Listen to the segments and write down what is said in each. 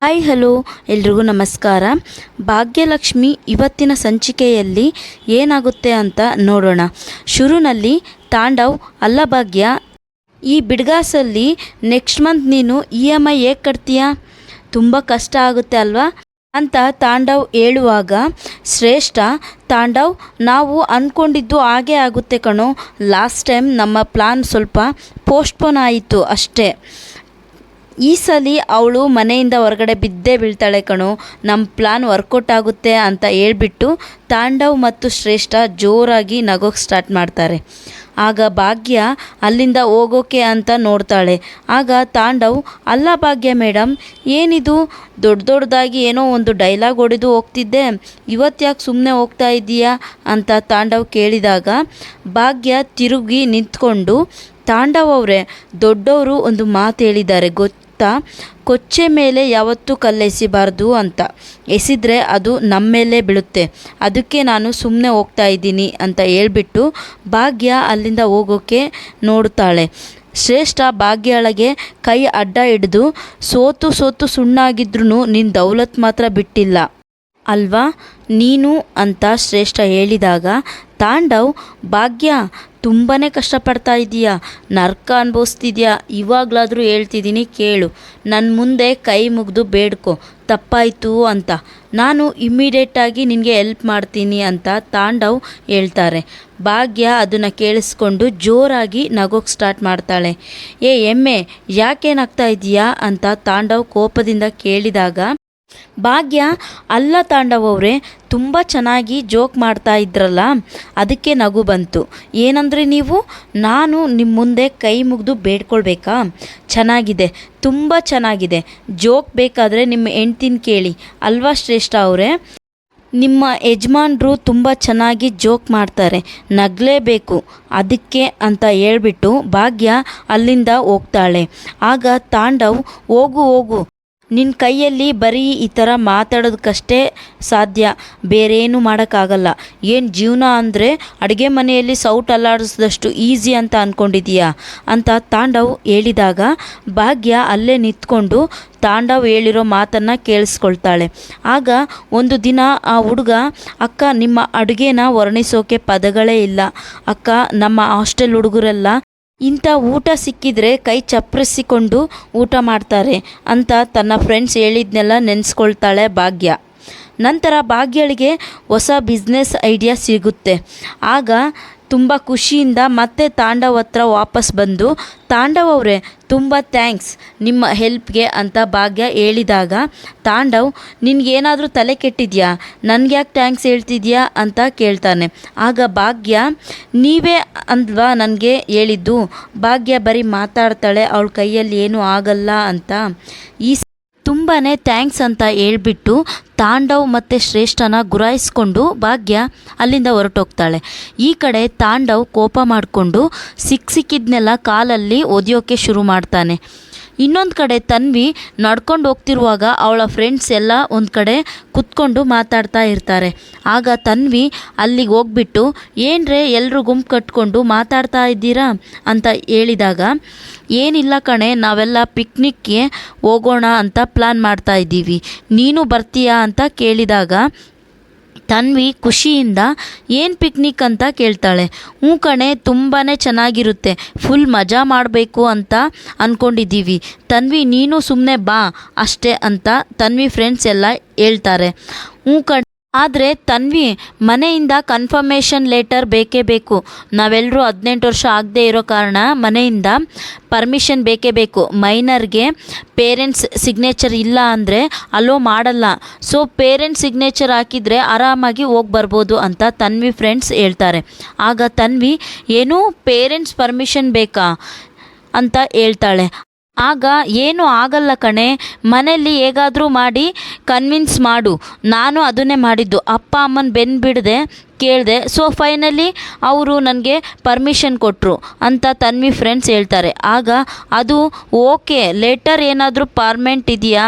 Hi hello ಎಲ್ರಿಗೂ ನಮಸ್ಕಾರ. ಭಾಗ್ಯಲಕ್ಷ್ಮಿ ಇವತ್ತಿನ ಸಂಚಿಕೆಯಲ್ಲಿ ಏನಾಗುತ್ತೆ ಅಂತ ನೋಡೋಣ. ಶುರುನಲ್ಲಿ ತಾಂಡವ್, ಅಲ್ಲ ಭಾಗ್ಯ, ಈ ಬಿಡ್ಗಾಸಲ್ಲಿ ನೆಕ್ಸ್ಟ್ ಮಂತ್ ನೀನು EMI ಹೇಗೆ ಕಟ್ತೀಯಾ? ತುಂಬ ಕಷ್ಟ ಆಗುತ್ತೆ ಅಲ್ವಾ ಅಂತ ತಾಂಡವ್ ಹೇಳುವಾಗ ಶ್ರೇಷ್ಠ, ತಾಂಡವ್, ನಾವು ಅಂದ್ಕೊಂಡಿದ್ದು ಹಾಗೇ ಆಗುತ್ತೆ ಕಣೋ. ಲಾಸ್ಟ್ ಟೈಮ್ ನಮ್ಮ ಪ್ಲಾನ್ ಸ್ವಲ್ಪ ಪೋಸ್ಟ್ಪೋನ್ ಆಯಿತು ಅಷ್ಟೇ. ಈ ಸಲ ಅವಳು ಮನೆಯಿಂದ ಹೊರಗಡೆ ಬಿದ್ದೇ ಬೀಳ್ತಾಳೆ ಕಣೋ. ನಮ್ಮ ಪ್ಲಾನ್ ವರ್ಕೌಟ್ ಆಗುತ್ತೆ ಅಂತ ಹೇಳ್ಬಿಟ್ಟು ತಾಂಡವ್ ಮತ್ತು ಶ್ರೇಷ್ಠ ಜೋರಾಗಿ ನಗೋಕ್ಕೆ ಸ್ಟಾರ್ಟ್ ಮಾಡ್ತಾರೆ. ಆಗ ಭಾಗ್ಯ ಅಲ್ಲಿಂದ ಹೋಗೋಕೆ ಅಂತ ನೋಡ್ತಾಳೆ. ಆಗ ತಾಂಡವ್, ಅಲ್ಲ ಭಾಗ್ಯ ಮೇಡಮ್, ಏನಿದು ದೊಡ್ಡದಾಗಿ ಏನೋ ಒಂದು ಡೈಲಾಗ್ ಹೊಡೆದು ಹೋಗ್ತಿದ್ದೆ, ಇವತ್ತು ಯಾಕೆ ಸುಮ್ಮನೆ ಹೋಗ್ತಾ ಇದ್ದೀಯಾ ಅಂತ ತಾಂಡವ್ ಕೇಳಿದಾಗ ಭಾಗ್ಯ ತಿರುಗಿ ನಿಂತ್ಕೊಂಡು, ತಾಂಡವ್ ಅವರೇ, ದೊಡ್ಡವರು ಒಂದು ಮಾತು ಹೇಳಿದ್ದಾರೆ ಗೊತ್ತಾ, ಕೊಚ್ಚೆ ಮೇಲೆ ಯಾವತ್ತೂ ಕಲ್ಲೆಸಿಬಾರ್ದು ಅಂತ. ಎಸಿದ್ರೆ ಅದು ನಮ್ಮ ಮೇಲೆ ಬೀಳುತ್ತೆ, ಅದಕ್ಕೆ ನಾನು ಸುಮ್ಮನೆ ಹೋಗ್ತಾ ಇದ್ದೀನಿ ಅಂತ ಹೇಳ್ಬಿಟ್ಟು ಭಾಗ್ಯ ಅಲ್ಲಿಂದ ಹೋಗೋಕ್ಕೆ ನೋಡ್ತಾಳೆ. ಶ್ರೇಷ್ಠ ಭಾಗ್ಯಳಿಗೆ ಕೈ ಅಡ್ಡ ಹಿಡಿದು, ಸೋತು ಸುಣ್ಣಾಗಿದ್ರೂ ನಿನ್ನ ದೌಲತ್ ಮಾತ್ರ ಬಿಟ್ಟಿಲ್ಲ ಅಲ್ವಾ ನೀನು ಅಂತ ಶ್ರೇಷ್ಠ ಹೇಳಿದಾಗ ತಾಂಡವ್, ಭಾಗ್ಯ ತುಂಬಾ ಕಷ್ಟಪಡ್ತಾ ಇದೀಯಾ, ನರ್ಕ ಅನುಭವಿಸ್ತಿದ್ಯಾ, ಇವಾಗಲಾದರೂ ಹೇಳ್ತಿದ್ದೀನಿ ಕೇಳು, ನನ್ನ ಮುಂದೆ ಕೈ ಮುಗಿದು ಬೇಡ್ಕೊ, ತಪ್ಪಾಯಿತು ಅಂತ, ನಾನು ಇಮ್ಮಿಡಿಯೇಟಾಗಿ ನಿನಗೆ ಹೆಲ್ಪ್ ಮಾಡ್ತೀನಿ ಅಂತ ತಾಂಡವ್ ಹೇಳ್ತಾರೆ. ಭಾಗ್ಯ ಅದನ್ನು ಕೇಳಿಸ್ಕೊಂಡು ಜೋರಾಗಿ ನಗೋಕ್ಕೆ ಸ್ಟಾರ್ಟ್ ಮಾಡ್ತಾಳೆ. ಎಮ್ಮೆ, ಯಾಕೇನಾಗ್ತಾ ಇದೆಯಾ ಅಂತ ತಾಂಡವ್ ಕೋಪದಿಂದ ಕೇಳಿದಾಗ ಭಾಗ್ಯ, ಅಲ್ಲ ತಾಂಡವ್ ಅವರೇ, ತುಂಬ ಚೆನ್ನಾಗಿ ಜೋಕ್ ಮಾಡ್ತಾ ಇದ್ರಲ್ಲ, ಅದಕ್ಕೆ ನಗು ಬಂತು. ಏನಂದರೆ ನೀವು, ನಾನು ನಿಮ್ಮ ಮುಂದೆ ಕೈ ಮುಗಿದು ಬೇಡ್ಕೊಳ್ಬೇಕಾ? ಚೆನ್ನಾಗಿದೆ, ತುಂಬ ಚೆನ್ನಾಗಿದೆ. ಜೋಕ್ ಬೇಕಾದರೆ ನಿಮ್ಮ ಹೆಂಡ್ತಿನ ಕೇಳಿ ಅಲ್ವಾ ಶ್ರೇಷ್ಠ ಅವರೇ, ನಿಮ್ಮ ಯಜಮಾನ್ರು ತುಂಬ ಚೆನ್ನಾಗಿ ಜೋಕ್ ಮಾಡ್ತಾರೆ, ನಗಲೇಬೇಕು ಅದಕ್ಕೆ ಅಂತ ಹೇಳ್ಬಿಟ್ಟು ಭಾಗ್ಯ ಅಲ್ಲಿಂದ ಹೋಗ್ತಾಳೆ. ಆಗ ತಾಂಡವ್, ಹೋಗು, ನಿನ್ನ ಕೈಯಲ್ಲಿ ಬರೀ ಈ ಥರ ಮಾತಾಡೋದಕ್ಕಷ್ಟೇ ಸಾಧ್ಯ, ಬೇರೇನು ಮಾಡೋಕ್ಕಾಗಲ್ಲ. ಏನು ಜೀವನ ಅಂದರೆ ಅಡುಗೆ ಮನೆಯಲ್ಲಿ ಸೌಟ್ ಅಲ್ಲಾಡಿಸಿದಷ್ಟು ಈಸಿ ಅಂತ ಅಂದ್ಕೊಂಡಿದ್ದೀಯಾ ಅಂತ ತಾಂಡವ್ ಹೇಳಿದಾಗ ಭಾಗ್ಯ ಅಲ್ಲೇ ನಿಂತ್ಕೊಂಡು ತಾಂಡವ್ ಹೇಳಿರೋ ಮಾತನ್ನು ಕೇಳಿಸ್ಕೊಳ್ತಾಳೆ. ಆಗ ಒಂದು ದಿನ ಆ ಹುಡುಗ, ಅಕ್ಕ, ನಿಮ್ಮ ಅಡುಗೆನ ವರ್ಣಿಸೋಕೆ ಪದಗಳೇ ಇಲ್ಲ ಅಕ್ಕ, ನಮ್ಮ ಹಾಸ್ಟೆಲ್ ಹುಡುಗರೆಲ್ಲ ಇಂಥ ಊಟ ಸಿಕ್ಕಿದ್ರೆ ಕೈ ಚಪ್ಪರಿಸಿಕೊಂಡು ಊಟ ಮಾಡ್ತಾರೆ ಅಂತ ತನ್ನ ಫ್ರೆಂಡ್ಸ್ ಹೇಳಿದ್ನೆಲ್ಲ ನೆನೆಸ್ಕೊಳ್ತಾಳೆ ಭಾಗ್ಯ. ನಂತರ ಭಾಗ್ಯಳಿಗೆ ಹೊಸ ಬಿಸ್ನೆಸ್ ಐಡಿಯಾ ಸಿಗುತ್ತೆ. ಆಗ ತುಂಬ ಖುಷಿಯಿಂದ ಮತ್ತೆ ತಾಂಡವ್ ಹತ್ರ ವಾಪಸ್ ಬಂದು, ತಾಂಡವ್ ಅವರೇ, ತುಂಬ ಥ್ಯಾಂಕ್ಸ್ ನಿಮ್ಮ ಹೆಲ್ಪ್ಗೆ ಅಂತ ಭಾಗ್ಯ ಹೇಳಿದಾಗ ತಾಂಡವ್, ನಿನಗೇನಾದರೂ ತಲೆ ಕೆಟ್ಟಿದೆಯಾ, ನನಗ್ಯಾಕೆ ಥ್ಯಾಂಕ್ಸ್ ಹೇಳ್ತಿದ್ಯಾ ಅಂತ ಕೇಳ್ತಾನೆ. ಆಗ ಭಾಗ್ಯ, ನೀವೇ ಅಂದ್ವಾ ನನಗೆ ಹೇಳಿದ್ದು. ಭಾಗ್ಯ ಬರೀ ಮಾತಾಡ್ತಾಳೆ, ಅವಳ ಕೈಯಲ್ಲಿ ಏನೂ ಆಗಲ್ಲ ಅಂತ. ಈ ತುಂಬಾ ಥ್ಯಾಂಕ್ಸ್ ಅಂತ ಹೇಳ್ಬಿಟ್ಟು ತಾಂಡವ್ ಮತ್ತು ಶ್ರೇಷ್ಠನ ಗುರಾಯಿಸ್ಕೊಂಡು ಭಾಗ್ಯ ಅಲ್ಲಿಂದ ಹೊರಟೋಗ್ತಾಳೆ. ಈ ಕಡೆ ತಾಂಡವ್ ಕೋಪ ಮಾಡಿಕೊಂಡು ಸಿಕ್ಕಿದ್ನೆಲ್ಲ ಕಾಲಲ್ಲಿ ಒದೆಯೋಕ್ಕೆ ಶುರು ಮಾಡ್ತಾನೆ. ಇನ್ನೊಂದು ಕಡೆ ತನ್ವಿ ನಡ್ಕೊಂಡು ಹೋಗ್ತಿರುವಾಗ ಅವಳ ಫ್ರೆಂಡ್ಸ್ ಎಲ್ಲ ಒಂದು ಕಡೆ ಕುತ್ಕೊಂಡು ಮಾತಾಡ್ತಾ ಇರ್ತಾರೆ. ಆಗ ತನ್ವಿ ಅಲ್ಲಿಗೆ ಹೋಗ್ಬಿಟ್ಟು, ಏನ್ರೇ ಎಲ್ಲರೂ ಗುಂಪು ಕಟ್ಕೊಂಡು ಮಾತಾಡ್ತಾ ಇದ್ದೀರಾ ಅಂತ ಹೇಳಿದಾಗ, ಏನಿಲ್ಲ ಕಣೆ, ನಾವೆಲ್ಲ ಪಿಕ್ನಿಕ್ಗೆ ಹೋಗೋಣ ಅಂತ ಪ್ಲ್ಯಾನ್ ಮಾಡ್ತಾ ಇದ್ದೀವಿ, ನೀನು ಬರ್ತೀಯಾ ಅಂತ ಕೇಳಿದಾಗ ತನ್ವಿ ಖುಷಿಯಿಂದ, ಏನು ಪಿಕ್ನಿಕ್ ಅಂತ ಕೇಳ್ತಾಳೆ. ಹ್ಞೂ ಕಣೆ, ತುಂಬಾ ಚೆನ್ನಾಗಿರುತ್ತೆ, ಫುಲ್ ಮಜಾ ಮಾಡಬೇಕು ಅಂತ ಅಂದ್ಕೊಂಡಿದ್ದೀವಿ, ತನ್ವಿ ನೀನು ಸುಮ್ಮನೆ ಬಾ ಅಷ್ಟೇ ಅಂತ ತನ್ವಿ ಫ್ರೆಂಡ್ಸ್ ಎಲ್ಲ ಹೇಳ್ತಾರೆ. ಹ್ಞೂ ಕಣೆ, ಆದರೆ ತನ್ವಿ, ಮನೆಯಿಂದ ಕನ್ಫರ್ಮೇಷನ್ ಲೆಟರ್ ಬೇಕೇ ಬೇಕು, ನಾವೆಲ್ಲರೂ 18 ವರ್ಷ ಆಗದೆ ಇರೋ ಕಾರಣ ಮನೆಯಿಂದ ಪರ್ಮಿಷನ್ ಬೇಕೇ ಬೇಕು, ಮೈನರ್ಗೆ ಪೇರೆಂಟ್ಸ್ ಸಿಗ್ನೇಚರ್ ಇಲ್ಲ ಅಂದರೆ ಅಲೋ ಮಾಡಲ್ಲ, ಸೊ ಪೇರೆಂಟ್ಸ್ ಸಿಗ್ನೇಚರ್ ಹಾಕಿದರೆ ಆರಾಮಾಗಿ ಹೋಗಿ ಬರ್ಬೋದು ಅಂತ ತನ್ವಿ ಫ್ರೆಂಡ್ಸ್ ಹೇಳ್ತಾರೆ. ಆಗ ತನ್ವಿ, ಏನು ಪೇರೆಂಟ್ಸ್ ಪರ್ಮಿಷನ್ ಬೇಕಾ ಅಂತ ಹೇಳ್ತಾಳೆ. ಆಗ ಏನೂ ಆಗಲ್ಲ ಕಣೆ, ಮನೆಯಲ್ಲಿ ಹೇಗಾದರೂ ಮಾಡಿ ಕನ್ವಿನ್ಸ್ ಮಾಡು, ನಾನು ಅದನ್ನೇ ಮಾಡಿದ್ದು, ಅಪ್ಪ ಅಮ್ಮನ ಬೆನ್ನು ಬಿಡದೆ ಕೇಳಿದೆ, ಸೊ ಫೈನಲಿ ಅವರು ನನಗೆ ಪರ್ಮಿಷನ್ ಕೊಟ್ಟರು ಅಂತ ತನ್ವಿ ಫ್ರೆಂಡ್ಸ್ ಹೇಳ್ತಾರೆ. ಆಗ ಅದು ಓಕೆ, ಲೆಟರ್ ಏನಾದರೂ ಫಾರ್ಮೆಂಟ್ ಇದೆಯಾ,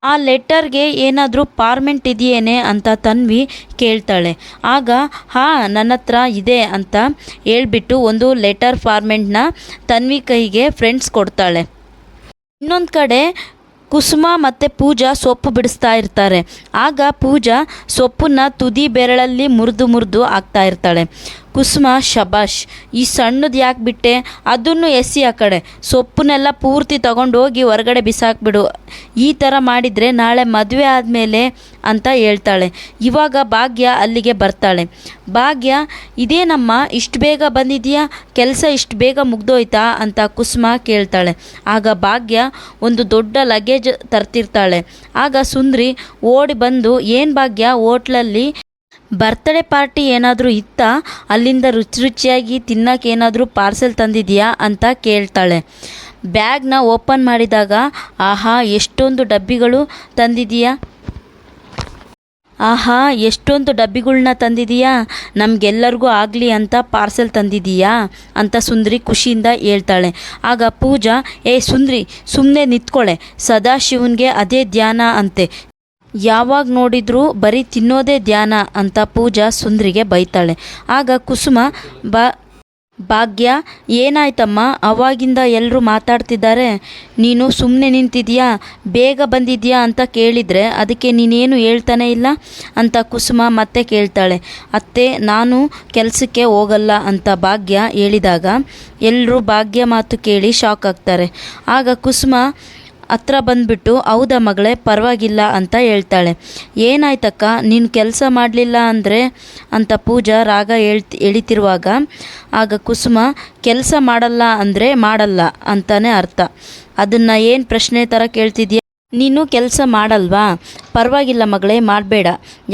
ಆ ಲೆಟರ್ಗೆ ಏನಾದರೂ ಫಾರ್ಮೆಂಟ್ ಇದೆಯೇನೆ ಅಂತ ತನ್ವಿ ಕೇಳ್ತಾಳೆ. ಆಗ ನನ್ನ ಹತ್ರ ಇದೆ ಅಂತ ಹೇಳ್ಬಿಟ್ಟು ಒಂದು ಲೆಟರ್ ಫಾರ್ಮೆಂಟ್ನ ತನ್ವಿ ಕೈಗೆ ಫ್ರೆಂಡ್ಸ್ ಕೊಡ್ತಾಳೆ. ಇನ್ನೊಂದು ಕಡೆ ಕುಸುಮ ಮತ್ತು ಪೂಜಾ ಸೊಪ್ಪು ಬಿಡಿಸ್ತಾ ಇರ್ತಾರೆ. ಆಗ ಪೂಜಾ ಸೊಪ್ಪನ್ನ ತುದಿ ಬೆರಳಲ್ಲಿ ಮುರಿದು ಹಾಕ್ತಾ ಇರ್ತಾಳೆ. ಕುಸುಮ, ಶಬಾಷ್, ಈ ಸಣ್ಣದು ಯಾಕೆ ಬಿಟ್ಟೆ, ಅದನ್ನು ಎಸಿ ಆ ಕಡೆ, ಸೊಪ್ಪನ್ನೆಲ್ಲ ಪೂರ್ತಿ ತಗೊಂಡೋಗಿ ಹೊರಗಡೆ ಬಿಸಾಕ್ಬಿಡು, ಈ ಥರ ಮಾಡಿದರೆ ನಾಳೆ ಮದುವೆ ಆದಮೇಲೆ ಅಂತ ಹೇಳ್ತಾಳೆ. ಇವಾಗ ಭಾಗ್ಯ ಅಲ್ಲಿಗೆ ಬರ್ತಾಳೆ. ಭಾಗ್ಯ, ಇದೇನಮ್ಮ ಇಷ್ಟು ಬೇಗ ಬಂದಿದೆಯಾ, ಕೆಲಸ ಇಷ್ಟು ಬೇಗ ಮುಗ್ದೋಯ್ತಾ ಅಂತ ಕುಸುಮ ಕೇಳ್ತಾಳೆ. ಆಗ ಭಾಗ್ಯ ಒಂದು ದೊಡ್ಡ ಲಗೇಜ್ ತರ್ತಿರ್ತಾಳೆ. ಆಗ ಸುಂದ್ರಿ ಓಡಿ ಬಂದು, ಏನು ಭಾಗ್ಯ, ಹೋಟ್ಲಲ್ಲಿ ಬರ್ತ್ಡೇ ಪಾರ್ಟಿ ಏನಾದರೂ ಇತ್ತಾ, ಅಲ್ಲಿಂದ ರುಚಿಯಾಗಿ ತಿನ್ನೋಕೆ ಏನಾದರೂ ಪಾರ್ಸೆಲ್ ತಂದಿದೆಯಾ ಅಂತ ಕೇಳ್ತಾಳೆ. ಬ್ಯಾಗ್ನ ಓಪನ್ ಮಾಡಿದಾಗ, ಆಹಾ ಎಷ್ಟೊಂದು ಡಬ್ಬಿಗಳು ತಂದಿದೆಯಾ, ಎಷ್ಟೊಂದು ಡಬ್ಬಿಗಳ್ನ ತಂದಿದೀಯಾ, ನಮಗೆಲ್ಲರಿಗೂ ಆಗಲಿ ಅಂತ ಪಾರ್ಸೆಲ್ ತಂದಿದೀಯಾ ಅಂತ ಸುಂದ್ರಿ ಖುಷಿಯಿಂದ ಹೇಳ್ತಾಳೆ. ಆಗ ಪೂಜಾ, ಸುಂದ್ರಿ ಸುಮ್ಮನೆ ನಿಂತ್ಕೊಳ್ಳೆ, ಸದಾಶಿವನಿಗೆ ಅದೇ ಧ್ಯಾನ ಅಂತೆ, ಯಾವಾಗ ನೋಡಿದ್ರೂ ಬರೀ ತಿನ್ನೋದೇ ಧ್ಯಾನ ಅಂತ ಪೂಜಾ ಸುಂದ್ರಿಗೆ ಬೈತಾಳೆ. ಆಗ ಕುಸುಮ, ಭಾಗ್ಯ, ಏನಾಯ್ತಮ್ಮ, ಅವಾಗಿಂದ ಎಲ್ಲರೂ ಮಾತಾಡ್ತಿದ್ದಾರೆ, ನೀನು ಸುಮ್ಮನೆ ನಿಂತಿದ್ಯಾ, ಬೇಗ ಬಂದಿದ್ಯಾ ಅಂತ ಕೇಳಿದರೆ ಅದಕ್ಕೆ ನೀನೇನು ಹೇಳ್ತಾನೆ ಇಲ್ಲ ಅಂತ ಕುಸುಮ ಮತ್ತೆ ಕೇಳ್ತಾಳೆ. ಅತ್ತೆ, ನಾನು ಕೆಲಸಕ್ಕೆ ಹೋಗಲ್ಲ ಅಂತ ಭಾಗ್ಯ ಹೇಳಿದಾಗ ಎಲ್ಲರೂ ಭಾಗ್ಯ ಮಾತು ಕೇಳಿ ಶಾಕ್ ಆಗ್ತಾರೆ. ಆಗ ಕುಸುಮ ಹತ್ರ ಬಂದುಬಿಟ್ಟು, ಹೌದಾ ಮಗಳೇ, ಪರವಾಗಿಲ್ಲ ಅಂತ ಹೇಳ್ತಾಳೆ. ಏನಾಯ್ತಕ್ಕ, ನೀನು ಕೆಲಸ ಮಾಡಲಿಲ್ಲ ಅಂದರೆ ಅಂತ ಪೂಜಾ ರಾಗ ಎಳಿತಿರುವಾಗ ಆಗ ಕುಸುಮ, ಕೆಲಸ ಮಾಡಲ್ಲ ಅಂದರೆ ಮಾಡಲ್ಲ ಅಂತಾನೆ ಅರ್ಥ, ಅದನ್ನು ಏನು ಪ್ರಶ್ನೆ ಥರ ಕೇಳ್ತಿದ್ಯಾ, ನೀನು ಕೆಲಸ ಮಾಡಲ್ವಾ, ಪರವಾಗಿಲ್ಲ ಮಗಳೇ, ಮಾಡಬೇಡ,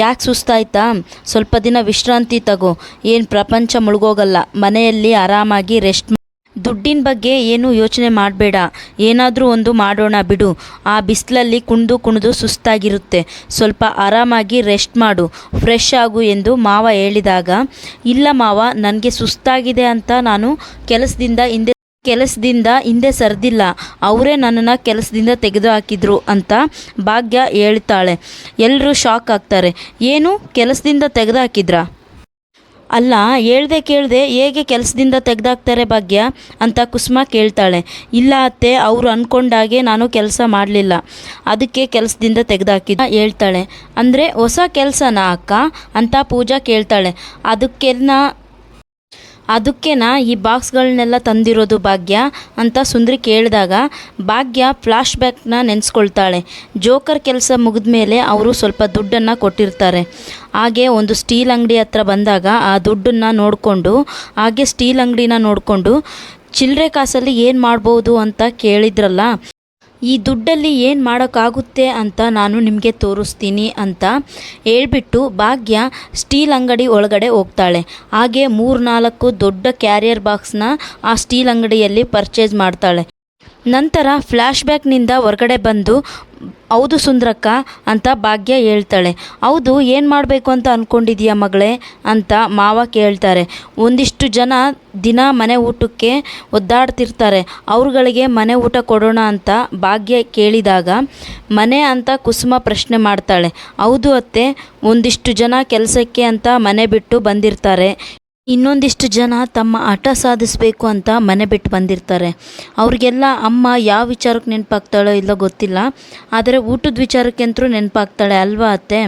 ಯಾಕೆ ಸುಸ್ತಾಯ್ತಾ, ಸ್ವಲ್ಪ ದಿನ ವಿಶ್ರಾಂತಿ ತಗೋ, ಏನು ಪ್ರಪಂಚ ಮುಳುಗೋಗಲ್ಲ, ಮನೆಯಲ್ಲಿ ಆರಾಮಾಗಿ ರೆಸ್ಟ್, ದುಡ್ಡಿನ ಬಗ್ಗೆ ಏನು ಯೋಚನೆ ಮಾಡಬೇಡ, ಏನಾದರೂ ಒಂದು ಮಾಡೋಣ ಬಿಡು, ಆ ಬಿಸಿಲಲ್ಲಿ ಕುಣಿದು ಸುಸ್ತಾಗಿರುತ್ತೆ, ಸ್ವಲ್ಪ ಆರಾಮಾಗಿ ರೆಸ್ಟ್ ಮಾಡು, ಫ್ರೆಶ್ ಆಗು ಎಂದು ಮಾವ ಹೇಳಿದಾಗ, ಇಲ್ಲ ಮಾವ, ನನಗೆ ಸುಸ್ತಾಗಿದೆ ಅಂತ ನಾನು ಕೆಲಸದಿಂದ ಹಿಂದೆ ಸರಿದಿಲ್ಲ, ಅವರೇ ನನ್ನನ್ನು ಕೆಲಸದಿಂದ ತೆಗೆದು ಹಾಕಿದ್ರು ಅಂತ ಭಾಗ್ಯ ಹೇಳ್ತಾಳೆ. ಎಲ್ಲರೂ ಶಾಕ್ ಆಗ್ತಾರೆ. ಏನು, ಕೆಲಸದಿಂದ ತೆಗೆದು ಹಾಕಿದ್ರಾ, ಅಲ್ಲ ಹೇಳ್ದೆ ಕೇಳದೆ ಹೇಗೆ ಕೆಲಸದಿಂದ ತೆಗೆದಾಕ್ತಾರೆ ಭಾಗ್ಯ ಅಂತ ಕುಸುಮ ಕೇಳ್ತಾಳೆ. ಇಲ್ಲ ಅತ್ತೆ, ಅವರು ಅಂದ್ಕೊಂಡಾಗೆ ನಾನು ಕೆಲಸ ಮಾಡಲಿಲ್ಲ, ಅದಕ್ಕೆ ಕೆಲಸದಿಂದ ತೆಗೆದಾಕಿದ್ದ ಹೇಳ್ತಾಳೆ. ಅಂದರೆ ಹೊಸ ಕೆಲಸನಾ ಅಕ್ಕ ಅಂತ ಪೂಜಾ ಕೇಳ್ತಾಳೆ. ಅದಕ್ಕೇನಾ ಈ ಬಾಕ್ಸ್ಗಳನ್ನೆಲ್ಲ ತಂದಿರೋದು ಭಾಗ್ಯ ಅಂತ ಸುಂದ್ರಿ ಕೇಳಿದಾಗ ಭಾಗ್ಯ ಫ್ಲಾಶ್ ಬ್ಯಾಕ್ನ ನೆನೆಸ್ಕೊಳ್ತಾಳೆ. ಜೋಕರ್ ಕೆಲಸ ಮುಗಿದ ಮೇಲೆ ಅವರು ಸ್ವಲ್ಪ ದುಡ್ಡನ್ನು ಕೊಟ್ಟಿರ್ತಾರೆ. ಹಾಗೆ ಒಂದು ಸ್ಟೀಲ್ ಅಂಗಡಿ ಹತ್ರ ಬಂದಾಗ ಆ ದುಡ್ಡನ್ನು ನೋಡಿಕೊಂಡು, ಹಾಗೆ ಸ್ಟೀಲ್ ಅಂಗಡಿನ ನೋಡಿಕೊಂಡು, ಚಿಲ್ಲರೆ ಕಾಸಲ್ಲಿ ಏನು ಮಾಡ್ಬೋದು ಅಂತ ಕೇಳಿದ್ರಲ್ಲ, ಈ ದುಡ್ಡಲ್ಲಿ ಏನು ಮಾಡೋಕ್ಕಾಗುತ್ತೆ ಅಂತ ನಾನು ನಿಮಗೆ ತೋರಿಸ್ತೀನಿ ಅಂತ ಹೇಳ್ಬಿಟ್ಟು ಭಾಗ್ಯ ಸ್ಟೀಲ್ ಅಂಗಡಿ ಒಳಗಡೆ ಹೋಗ್ತಾಳೆ. ಹಾಗೆ 3-4 ದೊಡ್ಡ ಕ್ಯಾರಿಯರ್ ಬಾಕ್ಸ್ನ ಆ ಸ್ಟೀಲ್ ಅಂಗಡಿಯಲ್ಲಿ ಪರ್ಚೇಸ್ ಮಾಡ್ತಾಳೆ. ನಂತರ ಫ್ಲ್ಯಾಶ್ ಬ್ಯಾಕ್ನಿಂದ ಹೊರಗಡೆ ಬಂದು, ಹೌದು ಸುಂದ್ರಕ್ಕ ಅಂತ ಭಾಗ್ಯ ಹೇಳ್ತಾಳೆ. ಹೌದು, ಏನು ಮಾಡಬೇಕು ಅಂತ ಅಂದ್ಕೊಂಡಿದೀಯ ಮಗಳೇ ಅಂತ ಮಾವ ಕೇಳ್ತಾರೆ. ಒಂದಿಷ್ಟು ಜನ ದಿನ ಮನೆ ಊಟಕ್ಕೆ ಒದ್ದಾಡ್ತಿರ್ತಾರೆ, ಅವ್ರುಗಳಿಗೆ ಮನೆ ಊಟ ಕೊಡೋಣ ಅಂತ ಭಾಗ್ಯ ಕೇಳಿದಾಗ ಮನೆ ಅಂತ ಕುಸುಮ ಪ್ರಶ್ನೆ ಮಾಡ್ತಾಳೆ. ಹೌದು ಅತ್ತೆ, ಒಂದಿಷ್ಟು ಜನ ಕೆಲಸಕ್ಕೆ ಅಂತ ಮನೆ ಬಿಟ್ಟು ಬಂದಿರ್ತಾರೆ, ಇನ್ನೊಂದಿಷ್ಟು ಜನ ತಮ್ಮ ಹಠ ಸಾಧಿಸಬೇಕು ಅಂತ ಮನೆ ಬಿಟ್ಟು ಬಂದಿರ್ತಾರೆ. ಅವ್ರಿಗೆಲ್ಲ ಅಮ್ಮ ಯಾವ ವಿಚಾರಕ್ಕೆ ನೆನಪಾಗ್ತಾಳೋ ಇಲ್ಲೋ ಗೊತ್ತಿಲ್ಲ, ಆದರೆ ಊಟದ ವಿಚಾರಕ್ಕೆ ಅಂತೂ ನೆನಪಾಗ್ತಾಳೆ ಅಲ್ವಾ ಅತ್ತೆ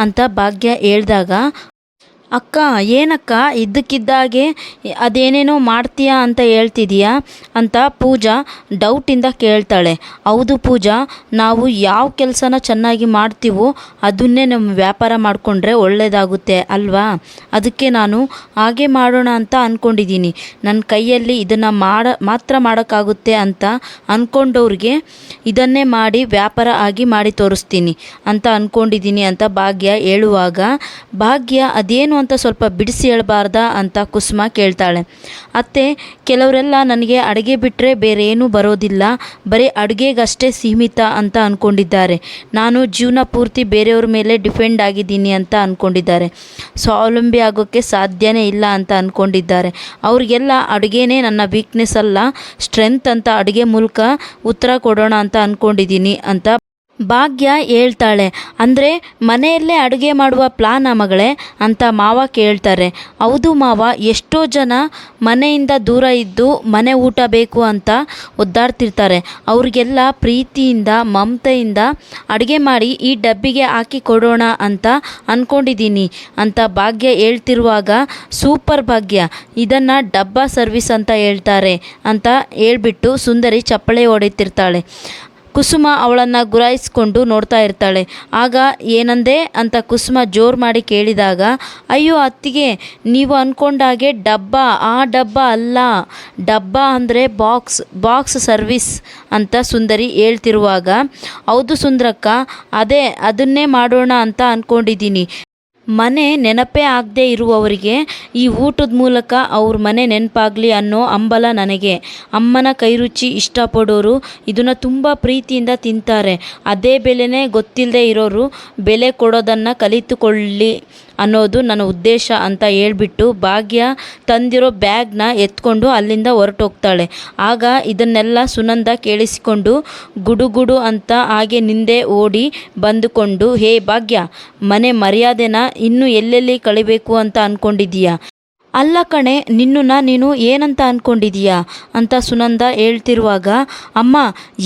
ಅಂತ ಭಾಗ್ಯ ಹೇಳಿದಾಗ, ಅಕ್ಕ ಏನಕ್ಕ ಇದ್ದಕ್ಕಿದ್ದಾಗೆ ಅದೇನೇನೋ ಮಾಡ್ತೀಯಾ ಅಂತ ಹೇಳ್ತಿದೀಯಾ ಅಂತ ಪೂಜಾ ಡೌಟಿಂದ ಕೇಳ್ತಾಳೆ. ಹೌದು ಪೂಜಾ, ನಾವು ಯಾವ ಕೆಲಸನ ಚೆನ್ನಾಗಿ ಮಾಡ್ತೀವೋ ಅದನ್ನೇ ನಮ್ಮ ವ್ಯಾಪಾರ ಮಾಡಿಕೊಂಡ್ರೆ ಒಳ್ಳೆಯದಾಗುತ್ತೆ ಅಲ್ವಾ, ಅದಕ್ಕೆ ನಾನು ಹಾಗೆ ಮಾಡೋಣ ಅಂತ ಅಂದ್ಕೊಂಡಿದ್ದೀನಿ. ನನ್ನ ಕೈಯಲ್ಲಿ ಇದನ್ನು ಮಾತ್ರ ಮಾಡೋಕ್ಕಾಗುತ್ತೆ ಅಂತ ಅಂದ್ಕೊಂಡವ್ರಿಗೆ ಇದನ್ನೇ ಮಾಡಿ ವ್ಯಾಪಾರ ಆಗಿ ಮಾಡಿ ತೋರಿಸ್ತೀನಿ ಅಂತ ಅಂದ್ಕೊಂಡಿದ್ದೀನಿ ಅಂತ ಭಾಗ್ಯ ಹೇಳುವಾಗ, ಭಾಗ್ಯ ಅದೇನು ಅಂತ ಸ್ವಲ್ಪ ಬಿಡಿಸಿ ಹೇಳಬಾರ್ದಾ ಅಂತ ಕುಸುಮ ಕೇಳ್ತಾಳೆ. ಅತ್ತೆ, ಕೆಲವರೆಲ್ಲ ನನಗೆ ಅಡುಗೆ ಬಿಟ್ಟರೆ ಬೇರೆ ಏನೂ ಬರೋದಿಲ್ಲ, ಬರೀ ಅಡುಗೆಗಷ್ಟೇ ಸೀಮಿತ ಅಂತ ಅಂದ್ಕೊಂಡಿದ್ದಾರೆ, ನಾನು ಜೀವನ ಪೂರ್ತಿ ಬೇರೆಯವ್ರ ಮೇಲೆ ಡಿಪೆಂಡ್ ಆಗಿದ್ದೀನಿ ಅಂತ ಅಂದ್ಕೊಂಡಿದ್ದಾರೆ, ಸ್ವಾವಲಂಬಿ ಆಗೋಕ್ಕೆ ಸಾಧ್ಯನೇ ಇಲ್ಲ ಅಂತ ಅಂದ್ಕೊಂಡಿದ್ದಾರೆ. ಅವ್ರಿಗೆಲ್ಲ ಅಡುಗೆನೇ ನನ್ನ ವೀಕ್ನೆಸ್ ಅಲ್ಲ, ಸ್ಟ್ರೆಂತ್ ಅಂತ ಅಡುಗೆ ಮೂಲಕ ಉತ್ತರ ಕೊಡೋಣ ಅಂತ ಅಂದ್ಕೊಂಡಿದ್ದೀನಿ ಅಂತ ಭಾಗ್ಯ ಹೇಳ್ತಾಳೆ, ಅಂದರೆ ಮನೆಯಲ್ಲೇ ಅಡುಗೆ ಮಾಡುವ ಪ್ಲಾನ ಮಗಳೇ ಅಂತ ಮಾವ ಕೇಳ್ತಾರೆ. ಹೌದು ಮಾವ, ಎಷ್ಟೋ ಜನ ಮನೆಯಿಂದ ದೂರ ಇದ್ದು ಮನೆ ಊಟ ಬೇಕು ಅಂತ ಒದ್ದಾಡ್ತಿರ್ತಾರೆ. ಅವ್ರಿಗೆಲ್ಲ ಪ್ರೀತಿಯಿಂದ ಮಮತೆಯಿಂದ ಅಡುಗೆ ಮಾಡಿ ಈ ಡಬ್ಬಿಗೆ ಹಾಕಿ ಕೊಡೋಣ ಅಂತ ಅಂದ್ಕೊಂಡಿದ್ದೀನಿ ಅಂತ ಭಾಗ್ಯ ಹೇಳ್ತಿರುವಾಗ, ಸೂಪರ್ ಭಾಗ್ಯ, ಇದನ್ನು ಡಬ್ಬಾ ಸರ್ವಿಸ್ ಅಂತ ಹೇಳ್ತಾರೆ ಅಂತ ಹೇಳ್ಬಿಟ್ಟು ಸುಂದರಿ ಚಪ್ಪಳೆ ಹೊಡಿತಿರ್ತಾಳೆ. ಕುಸುಮ ಅವಳನ್ನು ಗುರಾಯಿಸ್ಕೊಂಡು ನೋಡ್ತಾ ಇರ್ತಾಳೆ. ಆಗ ಏನಂದೆ ಅಂತ ಕುಸುಮ ಜೋರು ಮಾಡಿ ಕೇಳಿದಾಗ, ಅಯ್ಯೋ ಅತ್ತಿಗೆ, ನೀವು ಅಂದ್ಕೊಂಡಾಗೆ ಡಬ್ಬ, ಆ ಡಬ್ಬ ಅಲ್ಲ, ಡಬ್ಬ ಅಂದರೆ ಬಾಕ್ಸ್ ಸರ್ವಿಸ್ ಅಂತ ಸುಂದರಿ ಹೇಳ್ತಿರುವಾಗ, ಹೌದು ಸುಂದ್ರಕ್ಕ, ಅದನ್ನೇ ಮಾಡೋಣ ಅಂತ ಅಂದ್ಕೊಂಡಿದ್ದೀನಿ. ಮನೆ ನೆನಪೇ ಆಗದೆ ಇರುವವರಿಗೆ ಈ ಊಟದ ಮೂಲಕ ಅವ್ರ ಮನೆ ನೆನಪಾಗಲಿ ಅನ್ನೋ ಹಂಬಲ ನನಗೆ. ಅಮ್ಮನ ಕೈರುಚಿ ಇಷ್ಟಪಡೋರು ಇದನ್ನು ತುಂಬ ಪ್ರೀತಿಯಿಂದ ತಿಂತಾರೆ. ಅದೇ ಬೆಲೆನೇ ಗೊತ್ತಿಲ್ಲದೆ ಇರೋರು ಬೆಲೆ ಕೊಡೋದನ್ನು ಕಲಿತುಕೊಳ್ಳಿ ಅನ್ನೋದು ನನ್ನ ಉದ್ದೇಶ ಅಂತ ಹೇಳ್ಬಿಟ್ಟು ಭಾಗ್ಯ ತಂದಿರೋ ಬ್ಯಾಗ್ನ ಎತ್ಕೊಂಡು ಅಲ್ಲಿಂದ ಹೊರಟೋಗ್ತಾಳೆ. ಆಗ ಇದನ್ನೆಲ್ಲ ಸುನಂದ ಕೇಳಿಸಿಕೊಂಡು ಗುಡುಗುಡು ಅಂತ ಹಾಗೆ ನಿಂದೆ ಓಡಿ ಬಂದುಕೊಂಡು, ಹೇ ಭಾಗ್ಯ, ಮನೆ ಮರ್ಯಾದೆನ ಇನ್ನು ಎಲ್ಲೆಲ್ಲಿ ಕಳಿಬೇಕು ಅಂತ ಅಂದ್ಕೊಂಡಿದ್ದೀಯಾ? ಅಲ್ಲ ಕಣೆ, ನೀನು ಏನಂತ ಅಂದ್ಕೊಂಡಿದ್ದೀಯಾ ಅಂತ ಸುನಂದ ಹೇಳ್ತಿರುವಾಗ, ಅಮ್ಮ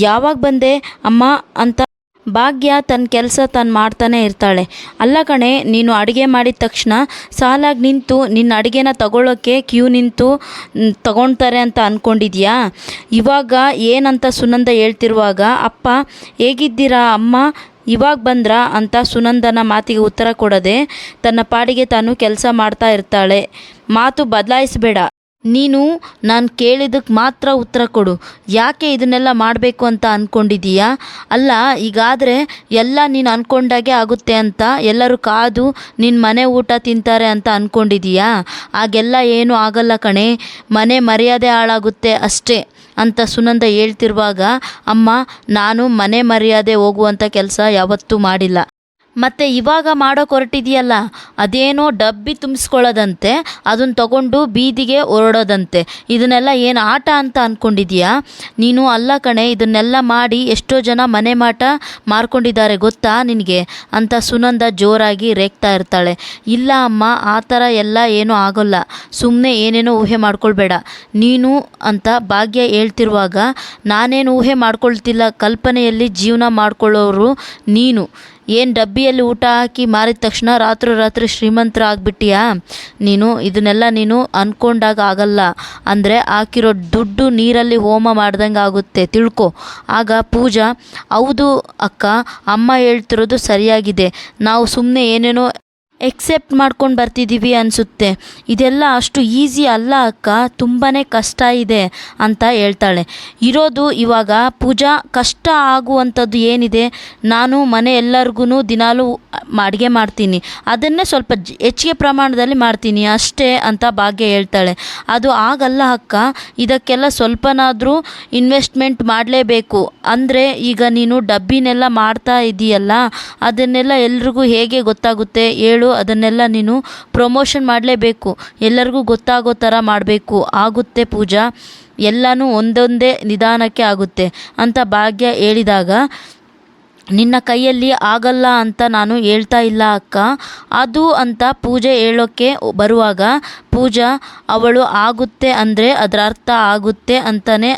ಯಾವಾಗ ಬಂದೆ ಅಮ್ಮ ಅಂತ ಭಾಗ್ಯ ತನ್ನ ಕೆಲಸ ತಾನು ಮಾಡ್ತಾನೆ ಇರ್ತಾಳೆ. ಅಲ್ಲ ಕಣೆ, ನೀನು ಅಡುಗೆ ಮಾಡಿದ ತಕ್ಷಣ ಸಾಲಾಗಿ ನಿಂತು ನಿನ್ನ ಅಡುಗೆನ ತಗೊಳ್ಳೋಕ್ಕೆ ಕ್ಯೂ ನಿಂತು ತಗೊಳ್ತಾರೆ ಅಂತ ಅಂದ್ಕೊಂಡಿದ್ಯಾ? ಇವಾಗ ಏನಂತ ಸುನಂದ ಹೇಳ್ತಿರುವಾಗ, ಅಪ್ಪ ಹೇಗಿದ್ದೀರಾ ಅಮ್ಮ, ಇವಾಗ ಬಂದ್ರಾ ಅಂತ ಸುನಂದನ ಮಾತಿಗೆ ಉತ್ತರ ಕೊಡದೆ ತನ್ನ ಪಾಡಿಗೆ ತಾನು ಕೆಲಸ ಮಾಡ್ತಾ ಇರ್ತಾಳೆ. ಮಾತು ಬದಲಾಯಿಸಬೇಡ, ನೀನು ನಾನು ಕೇಳಿದ್ದಕ್ಕೆ ಮಾತ್ರ ಉತ್ತರ ಕೊಡು. ಯಾಕೆ ಇದನ್ನೆಲ್ಲ ಮಾಡಬೇಕು ಅಂತ ಅಂದ್ಕೊಂಡಿದ್ದೀಯಾ? ಅಲ್ಲ, ಈಗಾದರೆ ಎಲ್ಲ ನೀನು ಅಂದ್ಕೊಂಡಾಗೆ ಆಗುತ್ತೆ ಅಂತ ಎಲ್ಲರೂ ಕಾದು ನಿನ್ನ ಮನೆ ಊಟ ತಿಂತಾರೆ ಅಂತ ಅಂದ್ಕೊಂಡಿದ್ದೀಯಾ? ಹಾಗೆಲ್ಲ ಏನೂ ಆಗಲ್ಲ ಕಣೆ, ಮನೆ ಮರ್ಯಾದೆ ಹಾಳಾಗುತ್ತೆ ಅಷ್ಟೇ ಅಂತ ಸುನಂದ ಹೇಳ್ತಿರುವಾಗ, ಅಮ್ಮ, ನಾನು ಮನೆ ಮರ್ಯಾದೆ ಹೋಗುವಂಥ ಕೆಲಸ ಯಾವತ್ತೂ ಮಾಡಿಲ್ಲ. ಮತ್ತು ಇವಾಗ ಮಾಡೋಕೆ ಹೊರಟಿದೆಯಲ್ಲ, ಅದೇನೋ ಡಬ್ಬಿ ತುಂಬಿಸ್ಕೊಳ್ಳೋದಂತೆ, ಅದನ್ನು ತಗೊಂಡು ಬೀದಿಗೆ ಹೊರಡೋದಂತೆ. ಇದನ್ನೆಲ್ಲ ಏನು ಆಟ ಅಂತ ಅಂದ್ಕೊಂಡಿದೀಯಾ ನೀನು? ಅಲ್ಲ ಕಣೆ, ಇದನ್ನೆಲ್ಲ ಮಾಡಿ ಎಷ್ಟೋ ಜನ ಮನೆ ಮಾಟ ಮಾರ್ಕೊಂಡಿದ್ದಾರೆ ಗೊತ್ತಾ ನಿನಗೆ ಅಂತ ಸುನಂದ ಜೋರಾಗಿ ರೇಗ್ತಾ ಇರ್ತಾಳೆ. ಇಲ್ಲ ಅಮ್ಮ, ಆ ಥರ ಎಲ್ಲ ಏನೂ ಆಗೋಲ್ಲ, ಸುಮ್ಮನೆ ಏನೇನೋ ಊಹೆ ಮಾಡ್ಕೊಳ್ಬೇಡ ನೀನು ಅಂತ ಭಾಗ್ಯ ಹೇಳ್ತಿರುವಾಗ, ನಾನೇನು ಊಹೆ ಮಾಡ್ಕೊಳ್ತಿಲ್ಲ, ಕಲ್ಪನೆಯಲ್ಲಿ ಜೀವನ ಮಾಡ್ಕೊಳ್ಳೋರು ನೀನು. ಏನು ಡಬ್ಬಿಯಲ್ಲಿ ಊಟ ಹಾಕಿ ಮಾರಿದ ತಕ್ಷಣ ರಾತ್ರಿ ಶ್ರೀಮಂತರ ಆಗಿಬಿಟ್ಟಿಯಾ ನೀನು? ಇದನ್ನೆಲ್ಲ ನೀನು ಅಂದ್ಕೊಂಡಾಗ ಆಗಲ್ಲ. ಅಂದರೆ ಹಾಕಿರೋ ದುಡ್ಡು ನೀರಲ್ಲಿ ಹೋಮ ಮಾಡ್ದಂಗೆ ಆಗುತ್ತೆ, ತಿಳ್ಕೊ. ಆಗ ಪೂಜಾ, ಹೌದು ಅಕ್ಕ, ಅಮ್ಮ ಹೇಳ್ತಿರೋದು ಸರಿಯಾಗಿದೆ, ನಾವು ಸುಮ್ಮನೆ ಏನೇನೋ ಎಕ್ಸೆಪ್ಟ್ ಮಾಡ್ಕೊಂಡು ಬರ್ತಿದ್ದೀವಿ ಅನಿಸುತ್ತೆ. ಇದೆಲ್ಲ ಅಷ್ಟು ಈಸಿ ಅಲ್ಲ ಅಕ್ಕ, ತುಂಬಾ ಕಷ್ಟ ಇದೆ ಅಂತ ಹೇಳ್ತಾಳೆ. ಇರೋದು ಇವಾಗ ಪೂಜಾ, ಕಷ್ಟ ಆಗುವಂಥದ್ದು ಏನಿದೆ? ನಾನು ಮನೆ ಎಲ್ಲರಿಗೂ ದಿನಾಲೂ ಅಡುಗೆ ಮಾಡ್ತೀನಿ, ಅದನ್ನೇ ಸ್ವಲ್ಪ ಹೆಚ್ಚಿಗೆ ಪ್ರಮಾಣದಲ್ಲಿ ಮಾಡ್ತೀನಿ ಅಷ್ಟೇ ಅಂತ ಭಾಗ್ಯ ಹೇಳ್ತಾಳೆ. ಅದು ಆಗಲ್ಲ ಅಕ್ಕ, ಇದಕ್ಕೆಲ್ಲ ಸ್ವಲ್ಪನಾದರೂ ಇನ್ವೆಸ್ಟ್ಮೆಂಟ್ ಮಾಡಲೇಬೇಕು. ಅಂದರೆ ಈಗ ನೀನು ಡಬ್ಬಿನೆಲ್ಲ ಮಾಡ್ತಾ ಇದೆಯಲ್ಲ, ಅದನ್ನೆಲ್ಲ ಎಲ್ರಿಗೂ ಹೇಗೆ ಗೊತ್ತಾಗುತ್ತೆ ಹೇಳು? ಅದನ್ನೆಲ್ಲ ನೀನು ಪ್ರಮೋಷನ್ ಮಾಡಲೇಬೇಕು, ಎಲ್ಲರಿಗೂ ಗೊತ್ತಾಗೋ ಥರ ಮಾಡಬೇಕು. ಆಗುತ್ತೆ ಪೂಜಾ, ಎಲ್ಲನೂ ಒಂದೊಂದೇ ನಿಧಾನಕ್ಕೆ ಆಗುತ್ತೆ ಅಂತ ಭಾಗ್ಯ ಹೇಳಿದಾಗ, ನಿನ್ನ ಕೈಯಲ್ಲಿ ಆಗಲ್ಲ ಅಂತ ನಾನು ಹೇಳ್ತಾ ಇಲ್ಲ ಅಕ್ಕ, ಅದು ಅಂತ ಪೂಜೆ ಹೇಳೋಕ್ಕೆ ಬರುವಾಗ, ಪೂಜಾ ಅವಳು ಆಗುತ್ತೆ ಅಂದರೆ ಅದರ ಅರ್ಥ ಆಗುತ್ತೆ ಅಂತಲೇ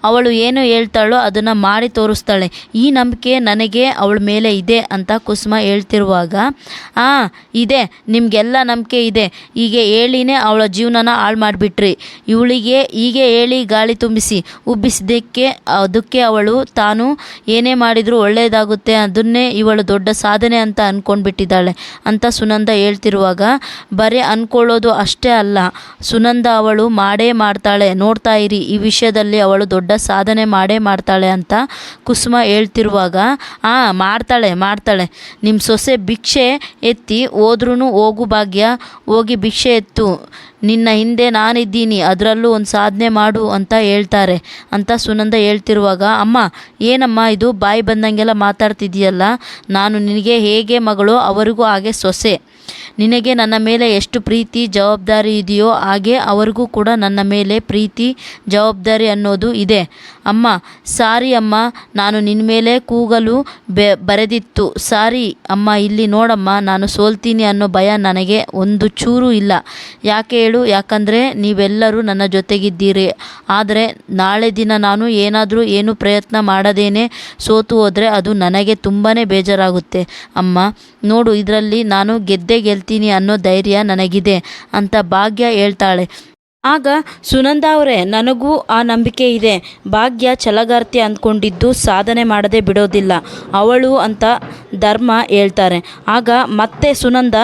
ಅವಳು ಏನು ಹೇಳ್ತಾಳೋ ಅದನ್ನು ಮಾಡಿ ತೋರಿಸ್ತಾಳೆ. ಈ ನಂಬಿಕೆ ನನಗೆ ಅವಳ ಮೇಲೆ ಇದೆ ಅಂತ ಕುಸುಮ ಹೇಳ್ತಿರುವಾಗ, ಇದೆ, ನಿಮಗೆಲ್ಲ ನಂಬಿಕೆ ಇದೆ, ಹೀಗೆ ಹೇಳಿನೇ ಅವಳ ಜೀವನನ ಹಾಳು ಮಾಡಿಬಿಟ್ರಿ. ಇವಳಿಗೆ ಹೀಗೆ ಹೇಳಿ ಗಾಳಿ ತುಂಬಿಸಿ ಉಬ್ಬಿಸಿದ್ದಕ್ಕೆ ಅದಕ್ಕೆ ಅವಳು ತಾನು ಏನೇ ಮಾಡಿದರೂ ಒಳ್ಳೆಯದಾಗುತ್ತೆ, ಅದನ್ನೇ ಇವಳು ದೊಡ್ಡ ಸಾಧನೆ ಅಂತ ಅಂದ್ಕೊಂಡ್ಬಿಟ್ಟಿದ್ದಾಳೆ ಅಂತ ಸುನಂದ ಹೇಳ್ತಿರುವಾಗ, ಬರೀ ಅಂದ್ಕೊಳ್ಳೋದು ಅಷ್ಟೇ ಅಲ್ಲ ಸುನಂದ, ಅವಳು ಮಾಡೇ ಮಾಡ್ತಾಳೆ, ನೋಡ್ತಾ ಇರಿ, ಈ ವಿಷಯದಲ್ಲಿ ಅವಳು ದೊಡ್ಡ ಸಾಧನೆ ಮಾಡೇ ಮಾಡ್ತಾಳೆ ಅಂತ ಕುಸುಮ ಹೇಳ್ತಿರುವಾಗ, ಮಾಡ್ತಾಳೆ, ನಿಮ್ಮ ಸೊಸೆ ಭಿಕ್ಷೆ ಎತ್ತಿ ಹೋದ್ರೂ ಹೋಗು ಭಾಗ್ಯ, ಹೋಗಿ ಭಿಕ್ಷೆ ಎತ್ತು, ನಿನ್ನ ಹಿಂದೆ ನಾನಿದ್ದೀನಿ, ಅದರಲ್ಲೂ ಒಂದು ಸಾಧನೆ ಮಾಡು ಅಂತ ಹೇಳ್ತಾರೆ ಅಂತ ಸುನಂದ ಹೇಳ್ತಿರುವಾಗ, ಅಮ್ಮ ಏನಮ್ಮ ಇದು ಬಾಯಿ ಬಂದಂಗೆಲ್ಲ ಮಾತಾಡ್ತಿದ್ದೀಯಲ್ಲ, ನಾನು ನಿನಗೆ ಹೇಗೆ ಮಗಳು ಅವರಿಗೂ ಹಾಗೆ ಸೊಸೆ. ನಿನಗೆ ನನ್ನ ಮೇಲೆ ಎಷ್ಟು ಪ್ರೀತಿ ಜವಾಬ್ದಾರಿ ಇದೆಯೋ ಹಾಗೆ ಅವರಿಗೂ ಕೂಡ ನನ್ನ ಮೇಲೆ ಪ್ರೀತಿ ಜವಾಬ್ದಾರಿ ಅನ್ನೋದು ಇದೆ ಅಮ್ಮ ಸಾರಿ ಅಮ್ಮ, ನಾನು ನಿನ್ನ ಮೇಲೆ ಕೂಗಲು ಬರೆದಿತ್ತು, ಸಾರಿ ಅಮ್ಮ. ಇಲ್ಲಿ ನೋಡಮ್ಮ, ನಾನು ಸೋಲ್ತೀನಿ ಅನ್ನೋ ಭಯ ನನಗೆ ಒಂದು ಚೂರು ಇಲ್ಲ. ಯಾಕೆ ಹೇಳು? ಯಾಕಂದರೆ ನೀವೆಲ್ಲರೂ ನನ್ನ ಜೊತೆಗಿದ್ದೀರಿ. ಆದರೆ ನಾಳೆ ದಿನ ನಾನು ಏನು ಪ್ರಯತ್ನ ಮಾಡದೇನೆ ಸೋತು ಹೋದರೆ ಅದು ನನಗೆ ತುಂಬಾ ಬೇಜಾರಾಗುತ್ತೆ ಅಮ್ಮ. ನೋಡು, ಇದರಲ್ಲಿ ನಾನು ಗೆಲ್ತೀನಿ ಅನ್ನೋ ಧೈರ್ಯ ನನಗಿದೆ ಅಂತ ಭಾಗ್ಯ ಹೇಳ್ತಾಳೆ. ಆಗ ಸುನಂದ ಅವರೇ, ನನಗೂ ಆ ನಂಬಿಕೆ ಇದೆ. ಭಾಗ್ಯ ಛಲಗಾರ್ತಿ ಅಂದ್ಕೊಂಡಿದ್ದು ಸಾಧನೆ ಮಾಡದೆ ಬಿಡೋದಿಲ್ಲ ಅವಳು ಅಂತ ಧರ್ಮ ಹೇಳ್ತಾರೆ. ಆಗ ಮತ್ತೆ ಸುನಂದ,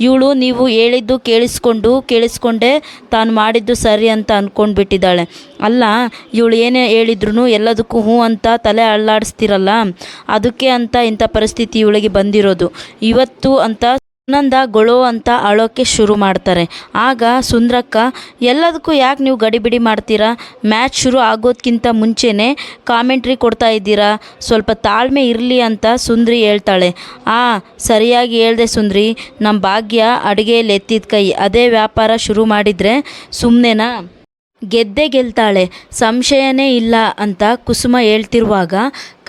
ಇವಳು ನೀವು ಹೇಳಿದ್ದು ಕೇಳಿಸ್ಕೊಂಡೇ ತಾನು ಮಾಡಿದ್ದು ಸರಿ ಅಂತ ಅಂದ್ಕೊಂಡ್ಬಿಟ್ಟಿದ್ದಾಳೆ. ಅಲ್ಲ, ಇವಳು ಏನೇ ಹೇಳಿದ್ರು ಎಲ್ಲದಕ್ಕೂ ಹ್ಞೂ ಅಂತ ತಲೆ ಅಳ್ಳಾಡಿಸ್ತಿರಲ್ಲ, ಅದಕ್ಕೆ ಅಂತ ಇಂಥ ಪರಿಸ್ಥಿತಿ ಇವಳಿಗೆ ಬಂದಿರೋದು ಇವತ್ತು ಅಂತ ಸುನಂದ ಗೊಳೋ ಅಂತ ಅಳೋಕ್ಕೆ ಶುರು ಮಾಡ್ತಾರೆ. ಆಗ ಸುಂದ್ರಕ್ಕ, ಎಲ್ಲದಕ್ಕೂ ಯಾಕೆ ನೀವು ಗಡಿಬಿಡಿ ಮಾಡ್ತೀರಾ? ಮ್ಯಾಚ್ ಶುರು ಆಗೋದಕ್ಕಿಂತ ಮುಂಚೆನೇ ಕಾಮೆಂಟ್ರಿ ಕೊಡ್ತಾ ಇದ್ದೀರಾ, ಸ್ವಲ್ಪ ತಾಳ್ಮೆ ಇರಲಿ ಅಂತ ಸುಂದ್ರಿ ಹೇಳ್ತಾಳೆ. ಸರಿಯಾಗಿ ಹೇಳ್ದೆ ಸುಂದ್ರಿ, ನಮ್ಮ ಭಾಗ್ಯ ಅಡುಗೆಯಲ್ಲಿ ಎತ್ತಿದ ಕೈ. ಅದೇ ವ್ಯಾಪಾರ ಶುರು ಮಾಡಿದರೆ ಸುಮ್ಮನೆನಾ? ಗೆಲ್ತಾಳೆ, ಸಂಶಯನೇ ಇಲ್ಲ ಅಂತ ಕುಸುಮ ಹೇಳ್ತಿರುವಾಗ,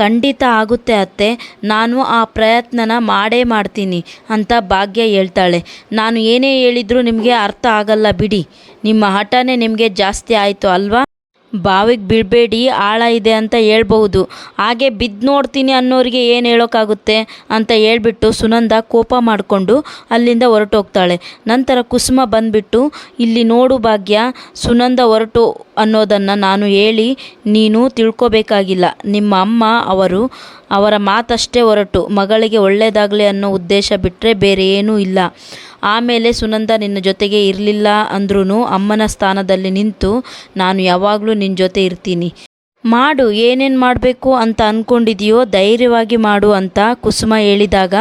ಖಂಡಿತ ಆಗುತ್ತೆ ಅತ್ತೆ, ನಾನು ಆ ಪ್ರಯತ್ನನ ಮಾಡೇ ಮಾಡ್ತೀನಿ ಅಂತ ಭಾಗ್ಯ ಹೇಳ್ತಾಳೆ. ನಾನು ಏನೇ ಹೇಳಿದರೂ ನಿಮಗೆ ಅರ್ಥ ಆಗಲ್ಲ ಬಿಡಿ, ನಿಮ್ಮ ಹಠನೇ ನಿಮಗೆ ಜಾಸ್ತಿ ಆಯಿತು ಅಲ್ವಾ? ಬಾವಿಗೆ ಬೀಳಬೇಡಿ, ಆಳ ಇದೆ ಅಂತ ಹೇಳ್ಬಹುದು, ಹಾಗೆ ಬಿದ್ದು ನೋಡ್ತೀನಿ ಅನ್ನೋರಿಗೆ ಏನು ಹೇಳೋಕ್ಕಾಗುತ್ತೆ ಅಂತ ಹೇಳ್ಬಿಟ್ಟು ಸುನಂದ ಕೋಪ ಮಾಡಿಕೊಂಡು ಅಲ್ಲಿಂದ ಹೊರಟೋಗ್ತಾಳೆ. ನಂತರ ಕುಸುಮ ಬಂದುಬಿಟ್ಟು, ಇಲ್ಲಿ ನೋಡು ಭಾಗ್ಯ, ಸುನಂದ ಹೊರಟು ಅನ್ನೋದನ್ನು ನಾನು ಹೇಳಿ ನೀನು ತಿಳ್ಕೊಬೇಕಾಗಿಲ್ಲ. ನಿಮ್ಮ ಅಮ್ಮ ಅವರ ಮಾತಷ್ಟೇ ಹೊರಟು, ಮಗಳಿಗೆ ಒಳ್ಳೆಯದಾಗಲಿ ಅನ್ನೋ ಉದ್ದೇಶ ಬಿಟ್ಟರೆ ಬೇರೆ ಏನೂ ಇಲ್ಲ. ಆಮೇಲೆ ಸುನಂದ ನಿನ್ನ ಜೊತೆಗೆ ಇರಲಿಲ್ಲ ಅಂದ್ರೂ ಅಮ್ಮನ ಸ್ಥಾನದಲ್ಲಿ ನಿಂತು ನಾನು ಯಾವಾಗಲೂ ನಿನ್ನ ಜೊತೆ ಇರ್ತೀನಿ. ಮಾಡು, ಏನೇನು ಮಾಡಬೇಕು ಅಂತ ಅಂದ್ಕೊಂಡಿದೆಯೋ ಧೈರ್ಯವಾಗಿ ಮಾಡು ಅಂತ ಕುಸುಮ ಹೇಳಿದಾಗ,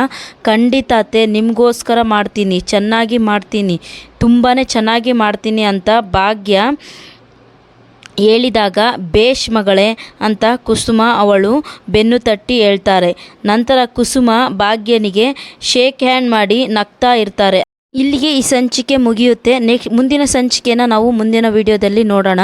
ಖಂಡಿತ ಅತ್ತೆ, ನಿಮಗೋಸ್ಕರ ಮಾಡ್ತೀನಿ, ಚೆನ್ನಾಗಿ ಮಾಡ್ತೀನಿ, ತುಂಬಾ ಚೆನ್ನಾಗಿ ಮಾಡ್ತೀನಿ ಅಂತ ಭಾಗ್ಯ ಹೇಳಿದಾಗ, ಬೇಷ್ ಮಗಳೇ ಅಂತ ಕುಸುಮ ಅವಳು ಬೆನ್ನು ತಟ್ಟಿ ಹೇಳ್ತಾರೆ. ನಂತರ ಕುಸುಮ ಭಾಗ್ಯನಿಗೆ ಶೇಕ್ ಹ್ಯಾಂಡ್ ಮಾಡಿ ನಗ್ತಾ ಇರ್ತಾರೆ. ಇಲ್ಲಿಗೆ ಈ ಸಂಚಿಕೆ ಮುಗಿಯುತ್ತೆ. ಮುಂದಿನ ಸಂಚಿಕೆನ ನಾವು ಮುಂದಿನ ವಿಡಿಯೋದಲ್ಲಿ ನೋಡೋಣ.